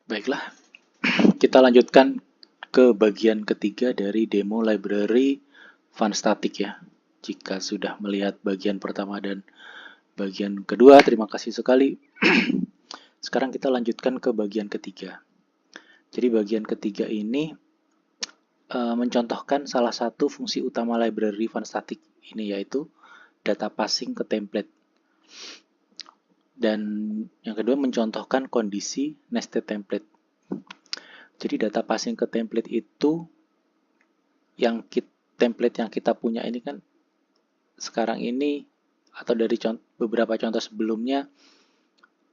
Baiklah, kita lanjutkan ke bagian ketiga dari demo library FunStatic ya. Jika sudah melihat bagian pertama dan bagian kedua, terima kasih sekali. Sekarang kita lanjutkan ke bagian ketiga. Jadi bagian ketiga ini mencontohkan salah satu fungsi utama library FunStatic ini, yaitu data passing ke template. Dan yang kedua mencontohkan kondisi nested template. Jadi data passing ke template itu template yang kita punya ini kan sekarang ini atau dari beberapa contoh sebelumnya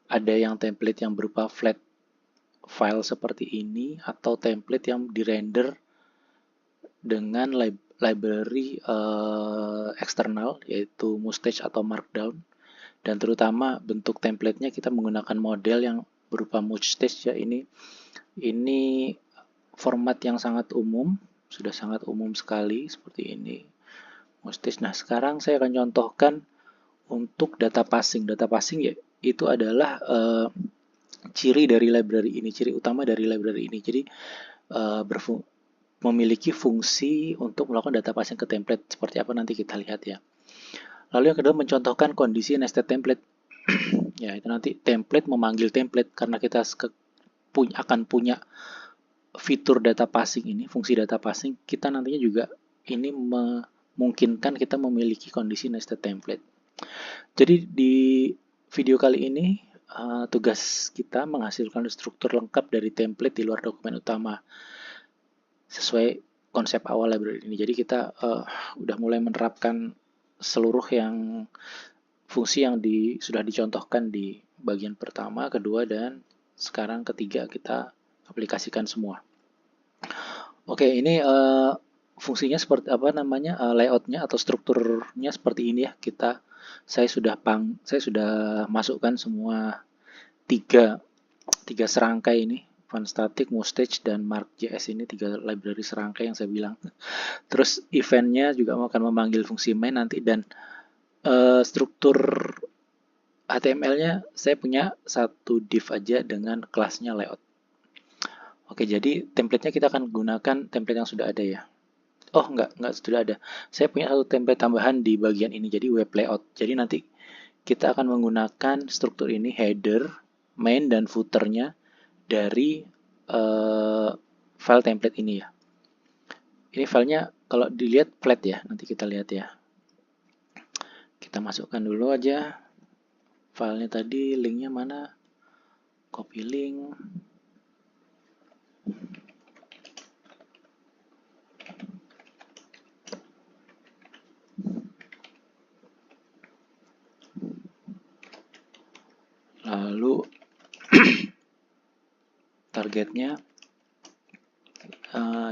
ada yang template yang berupa flat file seperti ini atau template yang dirender dengan library eksternal yaitu Mustache atau Markdown, dan terutama bentuk templatenya kita menggunakan model yang berupa Mustache ya. Ini format yang sangat umum, sudah sangat umum sekali seperti ini Mustache. Nah, sekarang saya akan contohkan untuk data passing. Data passing ya itu adalah ciri dari library ini, ciri utama dari library ini. Jadi memiliki fungsi untuk melakukan data passing ke template. Seperti apa nanti kita lihat ya. Lalu yang kedua mencontohkan kondisi nested template. Ya, itu nanti template memanggil template karena kita akan punya fitur data passing ini, fungsi data passing, kita nantinya juga ini memungkinkan kita memiliki kondisi nested template. Jadi di video kali ini tugas kita menghasilkan struktur lengkap dari template di luar dokumen utama sesuai konsep awal library ini. Jadi kita udah mulai menerapkan seluruh fungsi yang sudah dicontohkan di bagian pertama, kedua, dan sekarang ketiga kita aplikasikan semua. Oke, ini fungsinya seperti apa namanya, layoutnya atau strukturnya seperti ini ya. Saya sudah masukkan semua tiga serangkai ini, FunStatic, Mustache, dan Mark.js ini 3 library serangkai yang saya bilang. Terus eventnya juga akan memanggil fungsi main nanti, dan struktur HTML-nya saya punya satu div aja dengan kelasnya layout. Oke, jadi template-nya kita akan gunakan template yang sudah ada ya. Oh, enggak sudah ada. Saya punya satu template tambahan di bagian ini, jadi web layout. Jadi nanti kita akan menggunakan struktur ini, header, main, dan footer-nya dari file template ini ya. Ini filenya kalau dilihat flat ya, nanti kita lihat ya. Kita masukkan dulu aja filenya tadi, linknya mana? Copy link. Lalu targetnya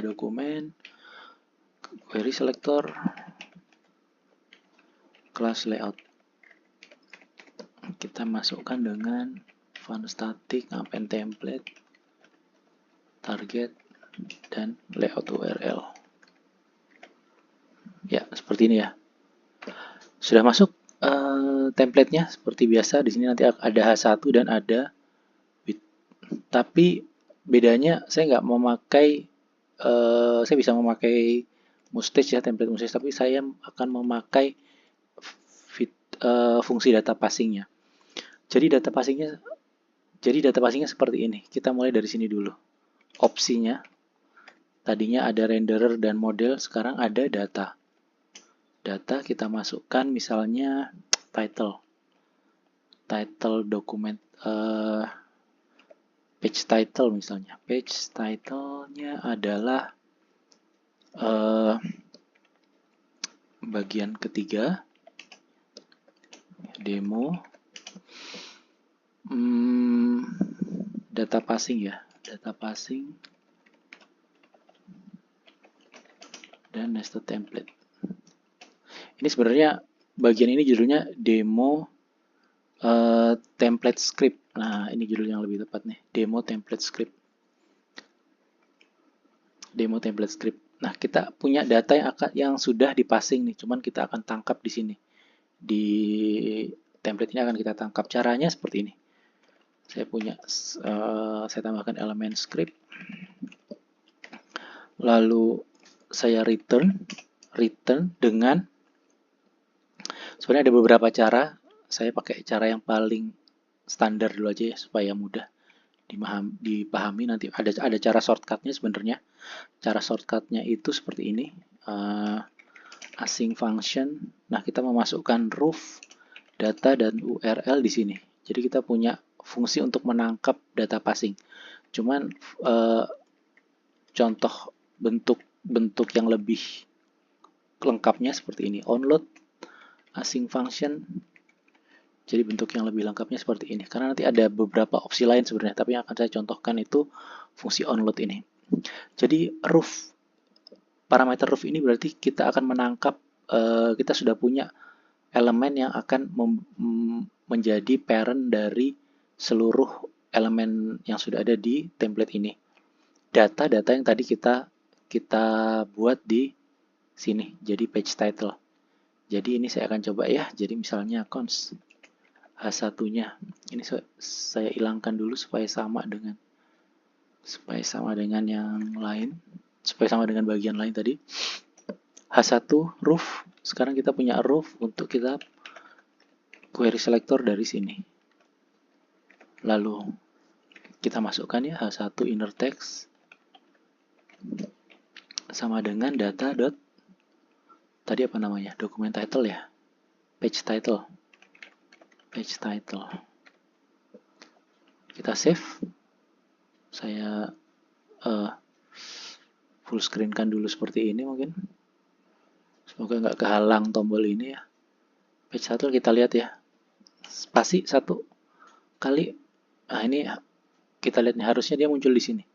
dokumen, query selector, class layout. Kita masukkan dengan FunStatic, append template, target, dan layout URL. Ya, seperti ini ya. Sudah masuk template-nya seperti biasa. Di sini nanti ada H1 dan ada width. Tapi bedanya saya nggak memakai, saya bisa memakai Mustache ya, template Mustache, tapi saya akan memakai fungsi data passing-nya. Jadi data passingnya seperti ini. Kita mulai dari sini dulu. Opsinya tadinya ada renderer dan model, sekarang ada data. Data kita masukkan misalnya title dokumen, page title misalnya. Page title-nya adalah bagian ketiga, demo, data passing ya, data passing, dan nested template. Ini sebenarnya bagian ini judulnya demo template script. Nah, ini judul yang lebih tepat nih, demo template script. Demo template script. Nah, kita punya data yang sudah dipassing nih, cuman kita akan tangkap di sini. Di template ini akan kita tangkap. Caranya seperti ini. saya tambahkan elemen script, lalu saya return dengan, sebenarnya ada beberapa cara, saya pakai cara yang paling standar dulu aja ya supaya mudah dipahami. Nanti ada cara shortcutnya sebenarnya. Cara shortcutnya itu seperti ini, async function. Nah, kita memasukkan roof, data, dan URL di sini. Jadi kita punya fungsi untuk menangkap data passing. Cuman contoh bentuk yang lebih lengkapnya seperti ini, onload, async function. Jadi bentuk yang lebih lengkapnya seperti ini. Karena nanti ada beberapa opsi lain sebenarnya, tapi yang akan saya contohkan itu fungsi onload ini. Jadi roof, parameter roof ini berarti kita akan menangkap, kita sudah punya elemen yang akan menjadi parent dari seluruh elemen yang sudah ada di template ini. Data-data yang tadi kita buat di sini, jadi page title. Jadi ini saya akan coba ya. Jadi misalnya const H1-nya ini saya hilangkan dulu supaya sama dengan yang lain, supaya sama dengan bagian lain tadi. H1 roof, sekarang kita punya roof untuk kita query selector dari sini. Lalu kita masukkan ya H1 inner text sama dengan data dot tadi apa namanya, dokumen title ya, page title. Kita save. Saya full screen kan dulu seperti ini mungkin. Semoga nggak kehalang tombol ini ya. Page title kita lihat ya. Spasi 1 kali. Nah, ini kita lihat nih, harusnya dia muncul di sini.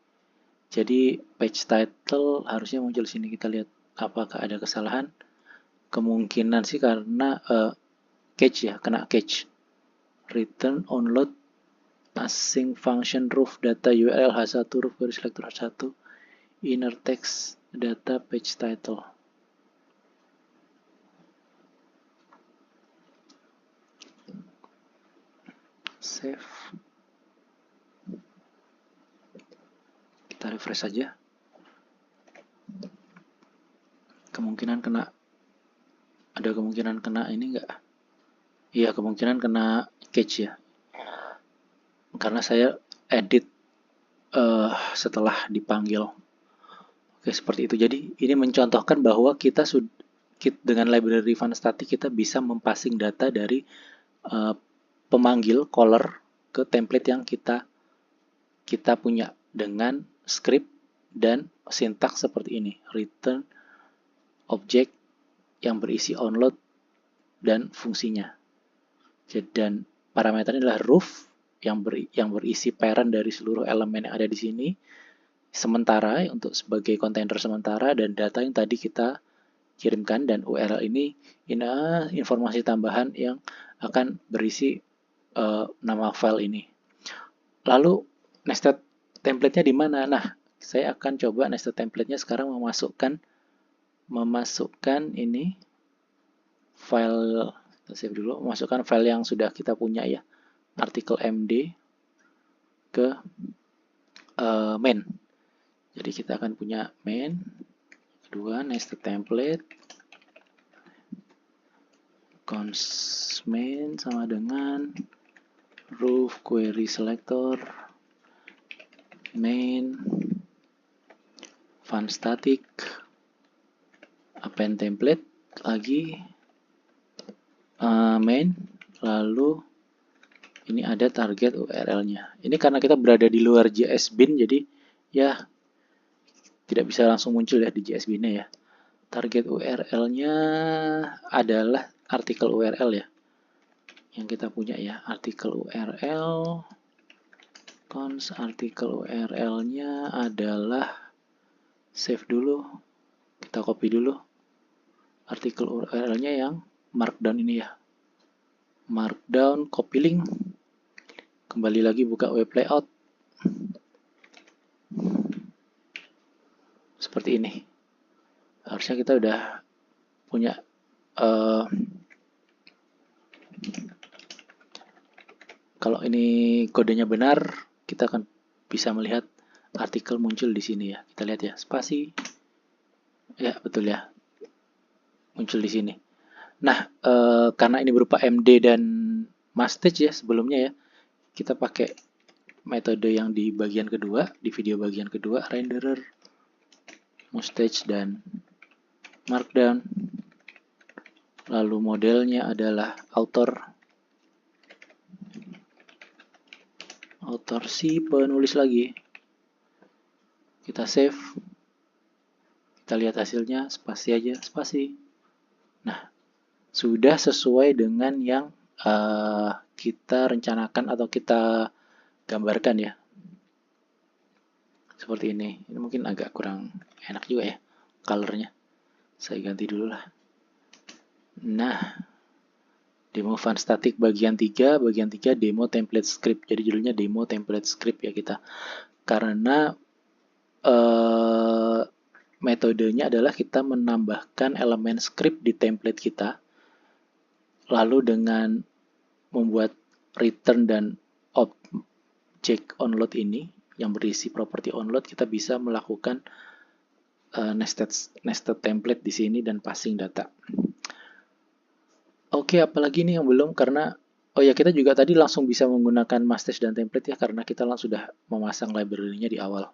Jadi page title harusnya muncul di sini. Kita lihat apakah ada kesalahan. Kemungkinan sih karena cache ya, kena cache. Return onload async function roof data URL H1 roof query selector H1 inner text data page title. Save. Kita refresh saja. Ada kemungkinan kena ini enggak? Iya, kemungkinan kena cache ya. Karena saya edit setelah dipanggil. Oke, seperti itu. Jadi ini mencontohkan bahwa kita dengan library funstatic kita bisa mempassing data dari pemanggil caller ke template yang kita punya dengan script dan sintaks seperti ini. Return object yang berisi onload dan fungsinya. Dan parameternya adalah roof yang berisi parent dari seluruh elemen yang ada di sini. Sementara untuk sebagai kontainer sementara, dan data yang tadi kita kirimkan, dan URL ini informasi tambahan yang akan berisi nama file ini. Lalu nested template-nya di mana? Nah, saya akan coba nested template-nya sekarang memasukkan ini file, kita save dulu, memasukkan file yang sudah kita punya ya, artikel md ke main. Jadi kita akan punya main, kedua nested template, const main sama dengan roof query selector main funstatic append template lagi main, lalu ini ada target URL-nya. Ini karena kita berada di luar JS bin, jadi ya tidak bisa langsung muncul ya di JS bin-nya ya. Target URL-nya adalah artikel URL ya, yang kita punya ya, artikel URL. Const artikel URL-nya adalah, save dulu, kita copy dulu artikel URL-nya yang markdown ini ya, markdown, copy link, kembali lagi buka web layout seperti ini. Harusnya kita udah punya Kalau ini kodenya benar, kita akan bisa melihat artikel muncul di sini ya. Kita lihat ya, spasi. Ya, betul ya. Muncul di sini. Nah, karena ini berupa MD dan Mustage ya sebelumnya ya, kita pakai metode yang di bagian kedua, di video bagian kedua, renderer, Mustage, dan Markdown. Lalu modelnya adalah author si penulis lagi. Kita save. Kita lihat hasilnya, spasi aja, spasi. Nah, sudah sesuai dengan yang kita rencanakan atau kita gambarkan ya. Seperti ini. Ini mungkin agak kurang enak juga ya colornya. Saya ganti dulu lah. Nah, demo fun static bagian 3 demo template script. Jadi judulnya demo template script ya kita. Karena metodenya adalah kita menambahkan elemen script di template kita. Lalu dengan membuat return dan object onload ini yang berisi properti onload, kita bisa melakukan nested template di sini dan passing data. Oke, apalagi nih yang belum, karena oh ya, kita juga tadi langsung bisa menggunakan Mustage dan template ya, karena kita langsung sudah memasang library-nya di awal.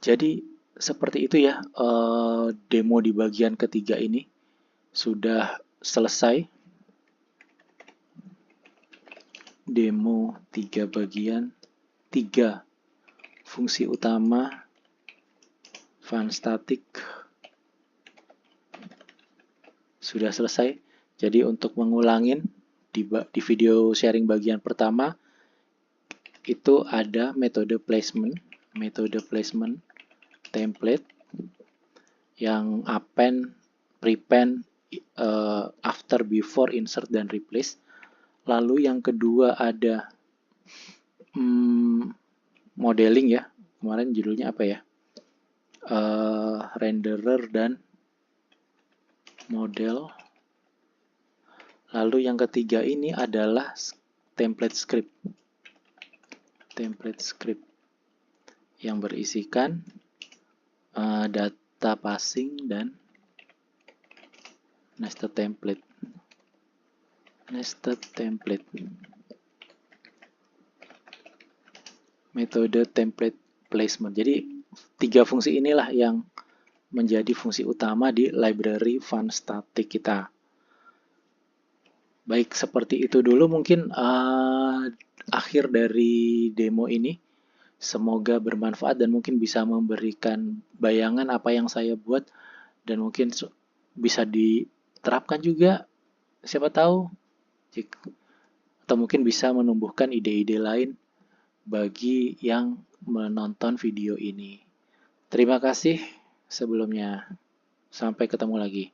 Jadi seperti itu ya, demo di bagian ketiga ini sudah selesai. Demo 3 bagian, 3 fungsi utama fun static sudah selesai. Jadi untuk mengulangin di video sharing bagian pertama itu ada metode placement template yang append, prepend, after, before, insert, dan replace. Lalu yang kedua ada modeling ya, kemarin judulnya apa ya, renderer dan model. Lalu yang ketiga ini adalah template script yang berisikan data passing dan nested template. Metode template placement. Jadi 3 fungsi inilah yang menjadi fungsi utama di library fun static kita. Baik, seperti itu dulu mungkin akhir dari demo ini. Semoga bermanfaat dan mungkin bisa memberikan bayangan apa yang saya buat dan mungkin bisa diterapkan juga, siapa tahu, atau mungkin bisa menumbuhkan ide-ide lain bagi yang menonton video ini. Terima kasih sebelumnya. Sampai ketemu lagi.